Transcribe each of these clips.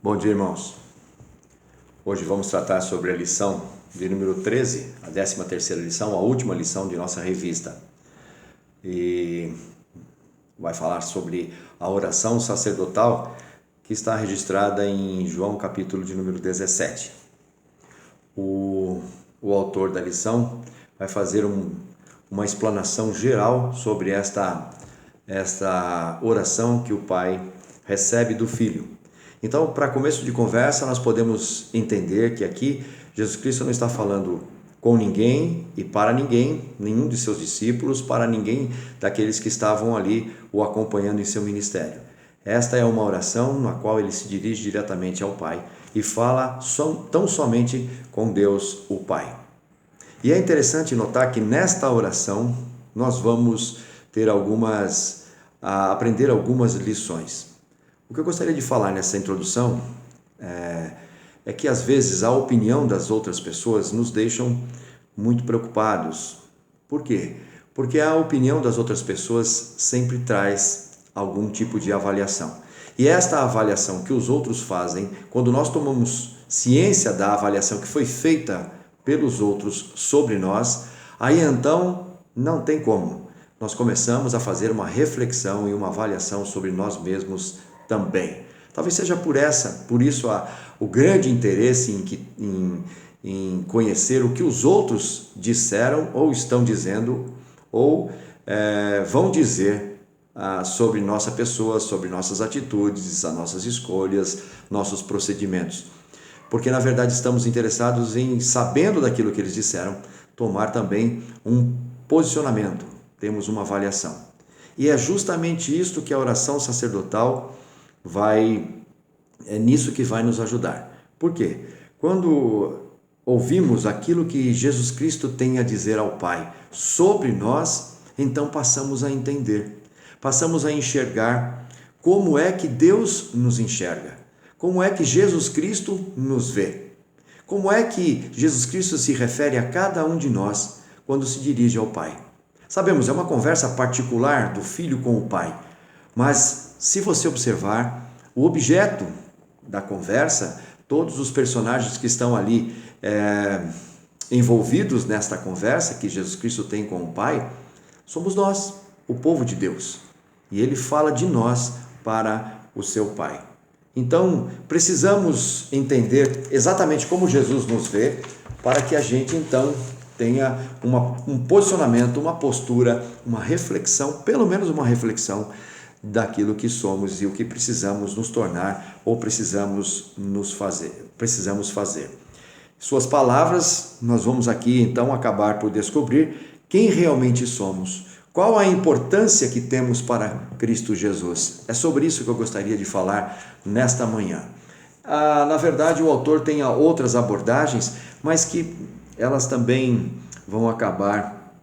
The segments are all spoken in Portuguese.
Bom dia, irmãos. Hoje vamos tratar sobre a lição de número 13, a 13ª lição, a última lição de nossa revista. E vai falar sobre a oração sacerdotal que está registrada em João capítulo de número 17. O autor da lição vai fazer uma explanação geral sobre esta oração que o Pai recebe do Filho. Então, para começo de conversa, nós podemos entender que aqui Jesus Cristo não está falando com ninguém e para ninguém, nenhum de seus discípulos, para ninguém daqueles que estavam ali o acompanhando em seu ministério. Esta é uma oração na qual ele se dirige diretamente ao Pai e fala tão somente com Deus, o Pai. E é interessante notar que nesta oração nós vamos ter aprender algumas lições. O que eu gostaria de falar nessa introdução é que às vezes a opinião das outras pessoas nos deixam muito preocupados. Por quê? Porque a opinião das outras pessoas sempre traz algum tipo de avaliação. E esta avaliação que os outros fazem, quando nós tomamos ciência da avaliação que foi feita pelos outros sobre nós, aí então não tem como. Nós começamos a fazer uma reflexão e uma avaliação sobre nós mesmos também. Talvez seja por isso o grande interesse em conhecer o que os outros disseram ou estão dizendo ou vão dizer sobre nossa pessoa, sobre nossas atitudes, as nossas escolhas, nossos procedimentos. Porque na verdade estamos interessados em, sabendo daquilo que eles disseram, tomar também um posicionamento, temos uma avaliação. E é justamente isto que a oração sacerdotal é nisso que vai nos ajudar. Por quê? Quando ouvimos aquilo que Jesus Cristo tem a dizer ao Pai sobre nós, então passamos a entender, passamos a enxergar como é que Deus nos enxerga, como é que Jesus Cristo nos vê, como é que Jesus Cristo se refere a cada um de nós quando se dirige ao Pai. Sabemos, é uma conversa particular do Filho com o Pai, mas se você observar, o objeto da conversa, todos os personagens que estão ali envolvidos nesta conversa que Jesus Cristo tem com o Pai, somos nós, o povo de Deus. E Ele fala de nós para o seu Pai. Então, precisamos entender exatamente como Jesus nos vê, para que a gente então tenha um posicionamento, uma postura, uma reflexão, pelo menos uma reflexão daquilo que somos e o que precisamos nos tornar ou precisamos fazer. Suas palavras, nós vamos aqui então acabar por descobrir quem realmente somos, qual a importância que temos para Cristo Jesus. É sobre isso que eu gostaria de falar nesta manhã. Na verdade, o autor tem outras abordagens, mas que elas também vão acabar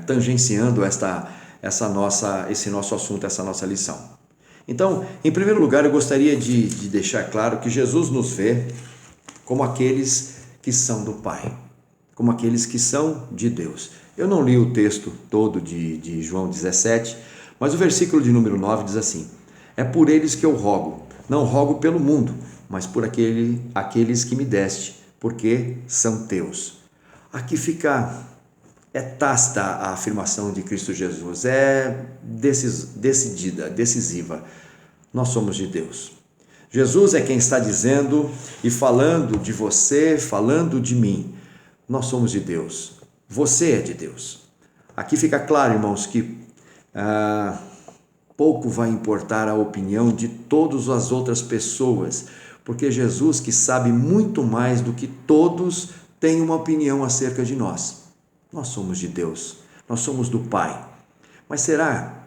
tangenciando esse nosso assunto, essa nossa lição. Então, em primeiro lugar, eu gostaria de deixar claro que Jesus nos vê como aqueles que são do Pai, como aqueles que são de Deus. Eu não li o texto todo de João 17, mas o versículo de número 9 diz assim: é por eles que eu rogo, não rogo pelo mundo, mas por aqueles que me deste, porque são teus. Aqui fica tácita a afirmação de Cristo Jesus, decidida, decisiva. Nós somos de Deus. Jesus é quem está dizendo e falando de você, falando de mim. Nós somos de Deus. Você é de Deus. Aqui fica claro, irmãos, que pouco vai importar a opinião de todas as outras pessoas, porque Jesus, que sabe muito mais do que todos, tem uma opinião acerca de nós. Nós somos de Deus, nós somos do Pai. Mas será,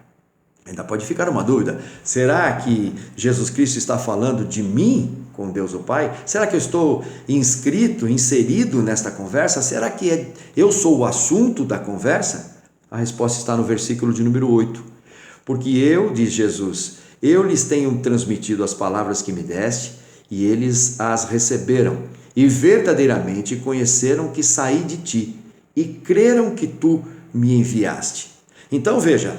ainda pode ficar uma dúvida, será que Jesus Cristo está falando de mim com Deus o Pai? Será que eu estou inserido nesta conversa? Será que eu sou o assunto da conversa? A resposta está no versículo de número 8. Porque diz Jesus, eu lhes tenho transmitido as palavras que me deste, e eles as receberam, e verdadeiramente conheceram que saí de ti, e creram que tu me enviaste. Então veja,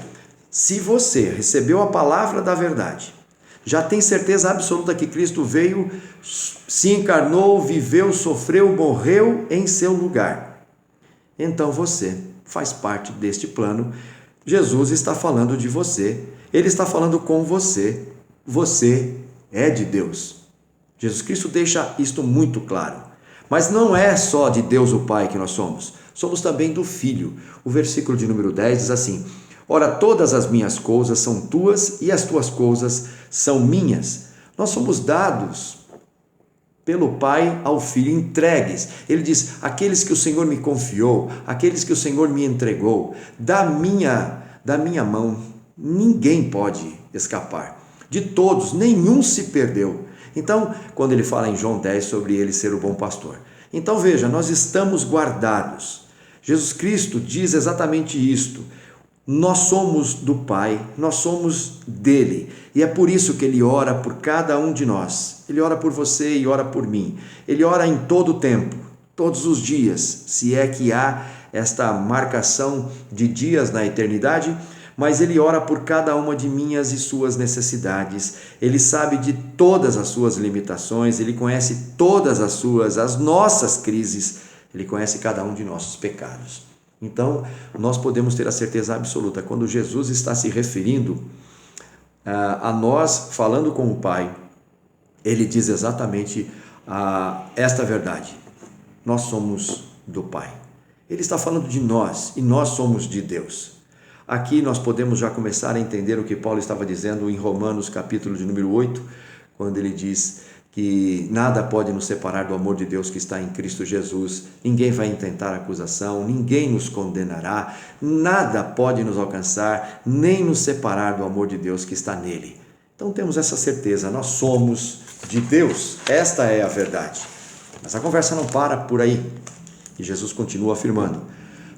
se você recebeu a palavra da verdade, já tem certeza absoluta que Cristo veio, se encarnou, viveu, sofreu, morreu em seu lugar. Então você faz parte deste plano. Jesus está falando de você, Ele está falando com você. Você é de Deus. Jesus Cristo deixa isto muito claro. Mas não é só de Deus o Pai que nós somos, somos também do Filho. O versículo de número 10 diz assim: ora, todas as minhas coisas são tuas e as tuas coisas são minhas. Nós somos dados pelo Pai ao Filho, entregues. Ele diz: aqueles que o Senhor me confiou, aqueles que o Senhor me entregou, da minha mão, ninguém pode escapar. De todos, nenhum se perdeu. Então, quando ele fala em João 10 sobre ele ser o bom pastor. Então veja, nós estamos guardados. Jesus Cristo diz exatamente isto. Nós somos do Pai, nós somos dele, e é por isso que ele ora por cada um de nós. Ele ora por você e ora por mim. Ele ora em todo o tempo, todos os dias, se é que há esta marcação de dias na eternidade, mas ele ora por cada uma de minhas e suas necessidades. Ele sabe de todas as suas limitações, ele conhece todas as nossas crises, ele conhece cada um de nossos pecados. Então, nós podemos ter a certeza absoluta, quando Jesus está se referindo a nós, falando com o Pai, ele diz exatamente esta verdade: nós somos do Pai. Ele está falando de nós e nós somos de Deus. Aqui nós podemos já começar a entender o que Paulo estava dizendo em Romanos capítulo de número 8, quando ele diz que nada pode nos separar do amor de Deus que está em Cristo Jesus. Ninguém vai intentar acusação, ninguém nos condenará, nada pode nos alcançar, nem nos separar do amor de Deus que está nele. Então temos essa certeza, nós somos de Deus, esta é a verdade. Mas a conversa não para por aí, e Jesus continua afirmando: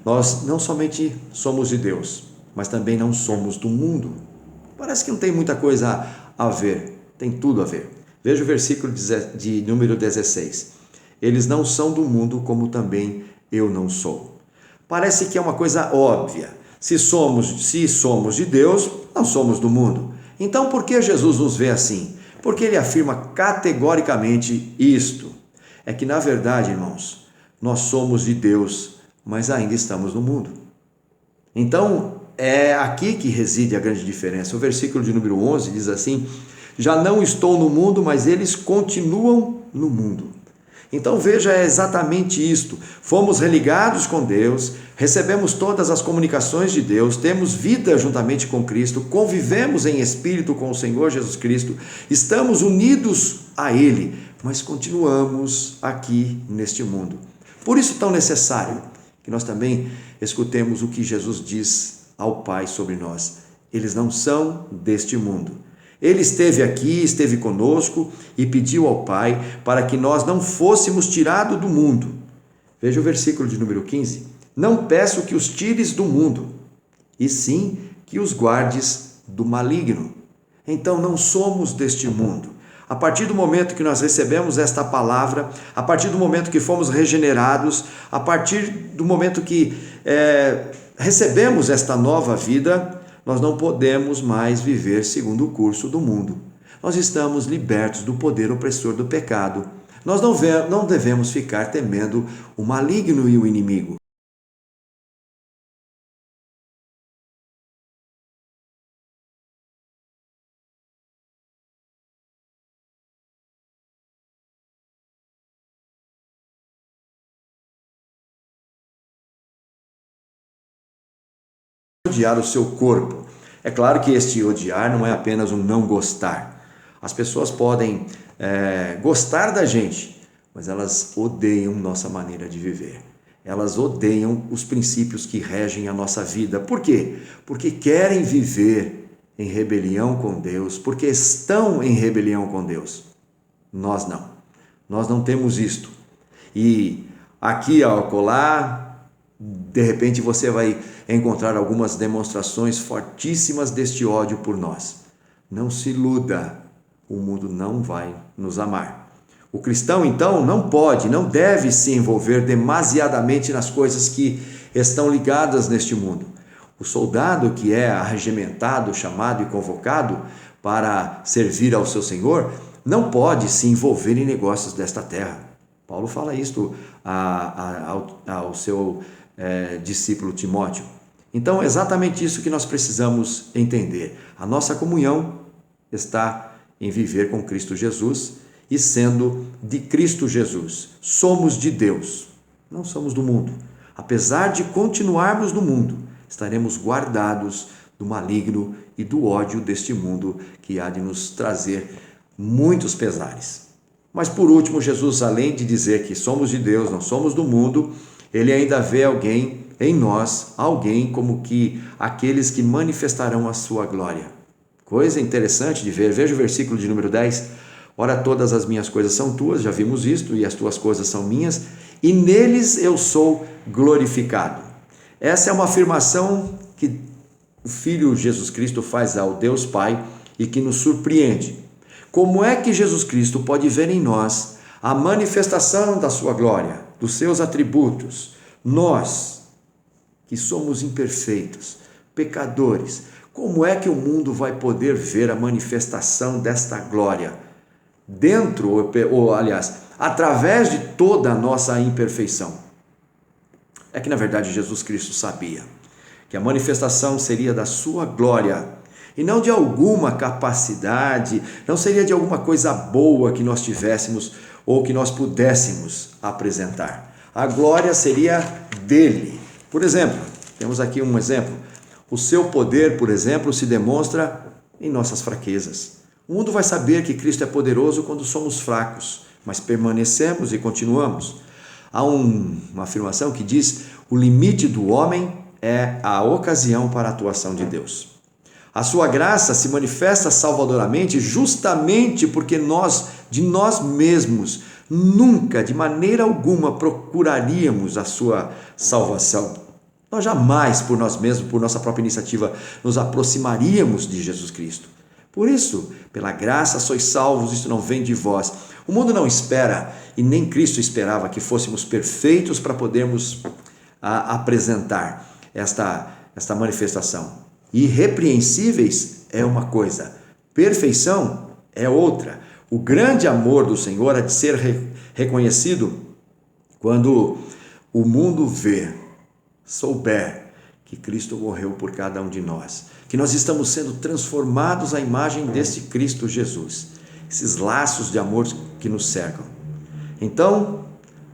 nós não somente somos de Deus, mas também não somos do mundo. Parece que não tem muita coisa a ver, tem tudo a ver. Veja o versículo de número 16. Eles não são do mundo, como também eu não sou. Parece que é uma coisa óbvia. Se somos de Deus, não somos do mundo. Então, por que Jesus nos vê assim? Porque ele afirma categoricamente isto. É que, na verdade, irmãos, nós somos de Deus, mas ainda estamos no mundo. Então, é aqui que reside a grande diferença. O versículo de número 11 diz assim: já não estou no mundo, mas eles continuam no mundo. Então veja, é exatamente isto. Fomos religados com Deus, recebemos todas as comunicações de Deus, temos vida juntamente com Cristo, convivemos em espírito com o Senhor Jesus Cristo, estamos unidos a Ele, mas continuamos aqui neste mundo. Por isso tão necessário que nós também escutemos o que Jesus diz ao Pai sobre nós. Eles não são deste mundo. Ele esteve aqui, esteve conosco e pediu ao Pai para que nós não fôssemos tirados do mundo. Veja o versículo de número 15. Não peço que os tires do mundo, e sim que os guardes do maligno. Então não somos deste mundo. A partir do momento que nós recebemos esta palavra, a partir do momento que fomos regenerados, a partir do momento que recebemos esta nova vida, nós não podemos mais viver segundo o curso do mundo. Nós estamos libertos do poder opressor do pecado. Nós não devemos ficar temendo o maligno e o inimigo. Odiar o seu corpo. É claro que este odiar não é apenas um não gostar. As pessoas podem gostar da gente, mas elas odeiam nossa maneira de viver. Elas odeiam os princípios que regem a nossa vida. Por quê? Porque querem viver em rebelião com Deus, porque estão em rebelião com Deus. Nós não. Nós não temos isto. E aqui, ao colar, de repente você vai encontrar algumas demonstrações fortíssimas deste ódio por nós. Não se iluda, o mundo não vai nos amar. O cristão, então, não pode, não deve se envolver demasiadamente nas coisas que estão ligadas neste mundo. O soldado que é arregimentado, chamado e convocado para servir ao seu Senhor, não pode se envolver em negócios desta terra. Paulo fala isto ao seu discípulo Timóteo. Então, é exatamente isso que nós precisamos entender. A nossa comunhão está em viver com Cristo Jesus e sendo de Cristo Jesus. Somos de Deus, não somos do mundo. Apesar de continuarmos no mundo, estaremos guardados do maligno e do ódio deste mundo que há de nos trazer muitos pesares. Mas por último, Jesus, além de dizer que somos de Deus, não somos do mundo, ele ainda vê alguém em nós, alguém como que aqueles que manifestarão a sua glória. Coisa interessante de ver, veja o versículo de número 10. Ora, todas as minhas coisas são tuas, já vimos isto, e as tuas coisas são minhas, e neles eu sou glorificado. Essa é uma afirmação que o Filho Jesus Cristo faz ao Deus Pai e que nos surpreende. Como é que Jesus Cristo pode ver em nós a manifestação da sua glória, dos seus atributos? Nós, que somos imperfeitos, pecadores, como é que o mundo vai poder ver a manifestação desta glória? Através de toda a nossa imperfeição. É que, na verdade, Jesus Cristo sabia que a manifestação seria da sua glória e não de alguma capacidade, não seria de alguma coisa boa que nós tivéssemos ou que nós pudéssemos apresentar. A glória seria dele. Por exemplo, temos aqui um exemplo. O seu poder, por exemplo, se demonstra em nossas fraquezas. O mundo vai saber que Cristo é poderoso quando somos fracos, mas permanecemos e continuamos. Há uma afirmação que diz: o limite do homem é a ocasião para a atuação de Deus. A sua graça se manifesta salvadoramente justamente porque nós, de nós mesmos, nunca, de maneira alguma, procuraríamos a sua salvação. Nós jamais, por nós mesmos, por nossa própria iniciativa, nos aproximaríamos de Jesus Cristo. Por isso, pela graça sois salvos, isso não vem de vós. O mundo não espera, e nem Cristo esperava, que fôssemos perfeitos para podermos apresentar esta manifestação. Irrepreensíveis é uma coisa, perfeição é outra. O grande amor do Senhor é de ser reconhecido quando o mundo souber que Cristo morreu por cada um de nós, que nós estamos sendo transformados à imagem deste Cristo Jesus, esses laços de amor que nos cercam. Então,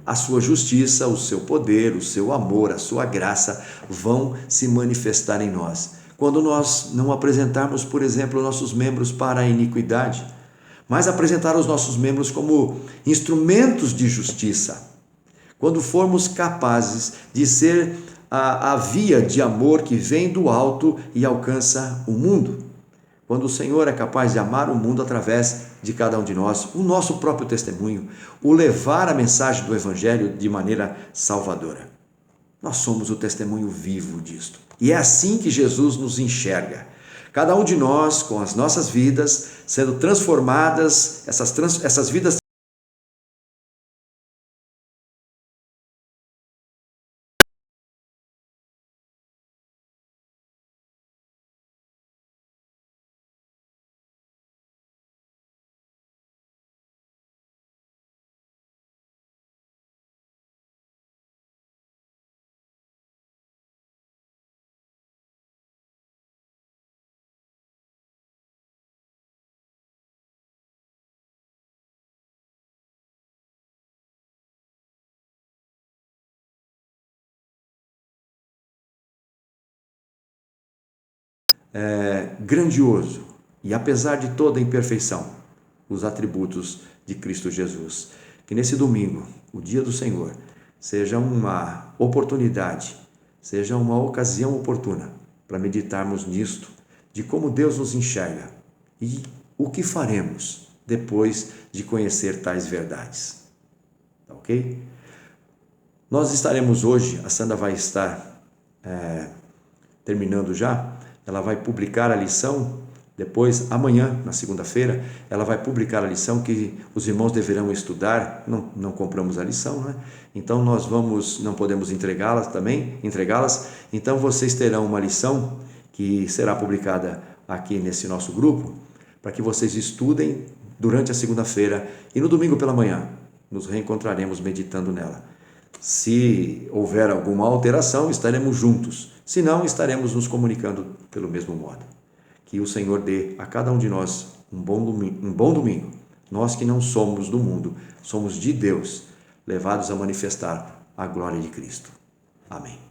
a sua justiça, o seu poder, o seu amor, a sua graça vão se manifestar em nós. Quando nós não apresentarmos, por exemplo, nossos membros para a iniquidade, mas apresentar os nossos membros como instrumentos de justiça. Quando formos capazes de ser a via de amor que vem do alto e alcança o mundo. Quando o Senhor é capaz de amar o mundo através de cada um de nós, o nosso próprio testemunho, o levar a mensagem do Evangelho de maneira salvadora. Nós somos o testemunho vivo disto. E é assim que Jesus nos enxerga. Cada um de nós, com as nossas vidas, sendo transformadas, essas vidas grandioso e, apesar de toda a imperfeição, os atributos de Cristo Jesus. Que nesse domingo, o dia do Senhor, seja uma oportunidade, seja uma ocasião oportuna para meditarmos nisto, de como Deus nos enxerga e o que faremos depois de conhecer tais verdades. Tá ok? Nós estaremos hoje, a Sandra vai estar terminando já. Ela vai publicar a lição, depois, amanhã, na segunda-feira, ela vai publicar a lição que os irmãos deverão estudar. Não compramos a lição, né? Então nós não podemos entregá-las, então vocês terão uma lição que será publicada aqui nesse nosso grupo, para que vocês estudem durante a segunda-feira e no domingo pela manhã nos reencontraremos meditando nela. Se houver alguma alteração, estaremos juntos. Se não, estaremos nos comunicando pelo mesmo modo. Que o Senhor dê a cada um de nós um bom domingo. Nós que não somos do mundo, somos de Deus, levados a manifestar a glória de Cristo. Amém.